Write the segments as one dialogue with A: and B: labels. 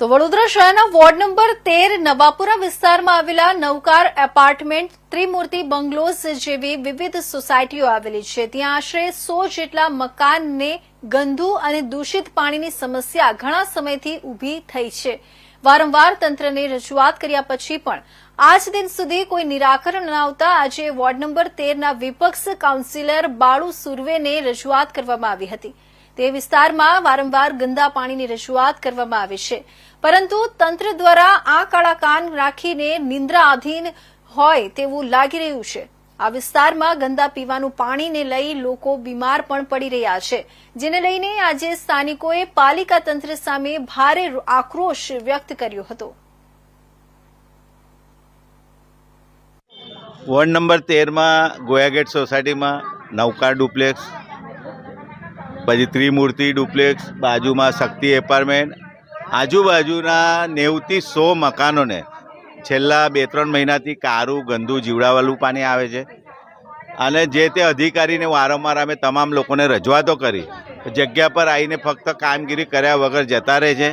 A: તો વડોદરા શહેરના ward number 13 Navapura વિસ્તારમાં આવેલા નવકાર એપાર્ટમેન્ટ, ત્રિમૂર્તિ બંગલોઝ જેવી વિવિધ સોસાયટીઓ આવેલી છે. ત્યાં આશરે 100 જેટલા મકાનને ગંદુ અને દૂષિત પાણીની સમસ્યા ઘણા સમયથી ઊભી થઈ છે. વારંવાર તંત્રને રજૂઆત કર્યા પછી પણ આજ દિન સુધી કોઈ નિરાકરણ ન આવતા આજે વોર્ડ નંબર 13ના વિપક્ષ કાઉન્સિલર બાળુ સુર્વેને રજૂઆત કરવામાં આવી હતી. તે વિસ્તારમાં વારંવાર ગંદા પાણીની રજૂઆત કરવામાં આવી છે, પરંતુ તંત્ર દ્વારા આ કાળા કાન રાખીને નિંદ્રાધીન હોય તેવું લાગી રહ્યું છે. આ વિસ્તારમાં ગંદા પીવાનું પાણીને લઈ લોકો બીમાર પણ પડી રહ્યા છે, જેને લઈને આજે સ્થાનિકોએ પાલિકા તંત્ર સામે ભારે આક્રોશ વ્યક્ત કર્યો હતો.
B: વોર્ડ નંબર 13માં ગોયાગેટ સોસાયટીમાં નવકાર ડુપ્લેક્સ, પછી ત્રિમૂર્તિ ડુપ્લેક્સ, બાજુમાં શક્તિ એપાર્ટમેન્ટ, આજુબાજુના 90થી 100 મકાનોને છેલ્લા 2-3 મહિનાથી કારું ગંદુ જીવડાવાળું પાણી આવે છે. અને જે તે અધિકારીને વારંવાર અમે તમામ લોકોને રજૂઆતો કરી, જગ્યા પર આવીને ફક્ત કામગીરી કર્યા વગર જતા રહે છે.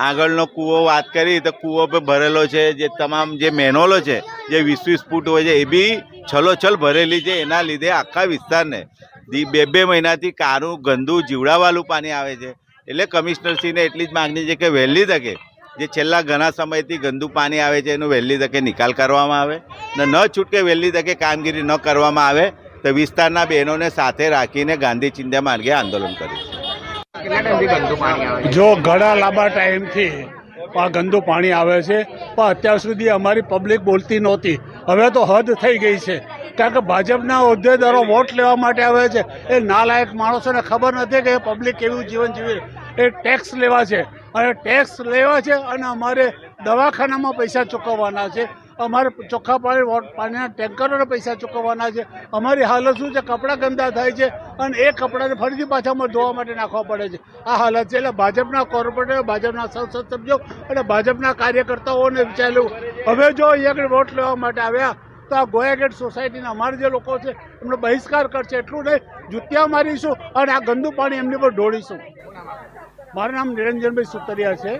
B: આગળનો કૂવો વાત કરી તો કૂવો પર ભરેલો છે, જે તમામ જે મેનોલો છે જે 20-20 ફૂટ હોય છે એ બી છલોછલ ભરેલી છે. એના લીધે આખા વિસ્તારને 2-2 મહિનાથી કારું ગંદુ જીવડાવાળું પાણી આવે છે. એટલે કમિશનરશ્રીને એટલી જ માગણી છે કે વહેલી તકે જે છેલ્લા ઘણા સમયથી ગંદુ પાણી આવે છે એનો વહેલી તકે નિકાલ કરવામાં આવે, ને ન છૂટકે વહેલી તકે કામગીરી ન કરવામાં આવે તો વિસ્તારના બહેનોને સાથે રાખીને ગાંધી ચિંધ્યા માર્ગે આંદોલન કરીશું.
C: જો ઘણા લાંબા ટાઈમથી આ ગંદુ પાણી આવે છે, પણ અત્યાર સુધી અમારી પબ્લિક બોલતી નહોતી. હવે તો હદ થઈ ગઈ છે, કારણ કે ભાજપના હોદ્દેદારો વોટ લેવા માટે આવે છે. એ નાલાયક માણસોને ખબર નથી કે પબ્લિક કેવું જીવન જીવે. એ ટેક્સ લેવા છે અને ટેક્સ લેવા છે અને અમારે દવાખાનામાં પૈસા ચૂકવવાના છે, અમારે ચોખ્ખા પાણીના ટેન્કરોને પૈસા ચૂકવવાના છે. અમારી હાલત શું છે? કપડાં ગંદા થાય છે અને એ કપડાને ફરીથી પાછા ધોવા માટે નાખવા પડે છે. આ હાલત છે. એટલે ભાજપના કોર્પોરેટર, ભાજપના સંસદ સભ્યો અને ભાજપના કાર્યકર્તાઓને વિચાર્યું હવે જો અહીંયા વોટ લેવા માટે આવ્યા તો આ ગોયાગેટ સોસાયટીના અમારા જે લોકો છે એમનો બહિષ્કાર કરશે. એટલું નહીં, જુતિયા મારીશું અને આ ગંદુ પાણી એમની પર ઢોળીશું. મારું નામ નિરંજનભાઈ સુતરિયા છે.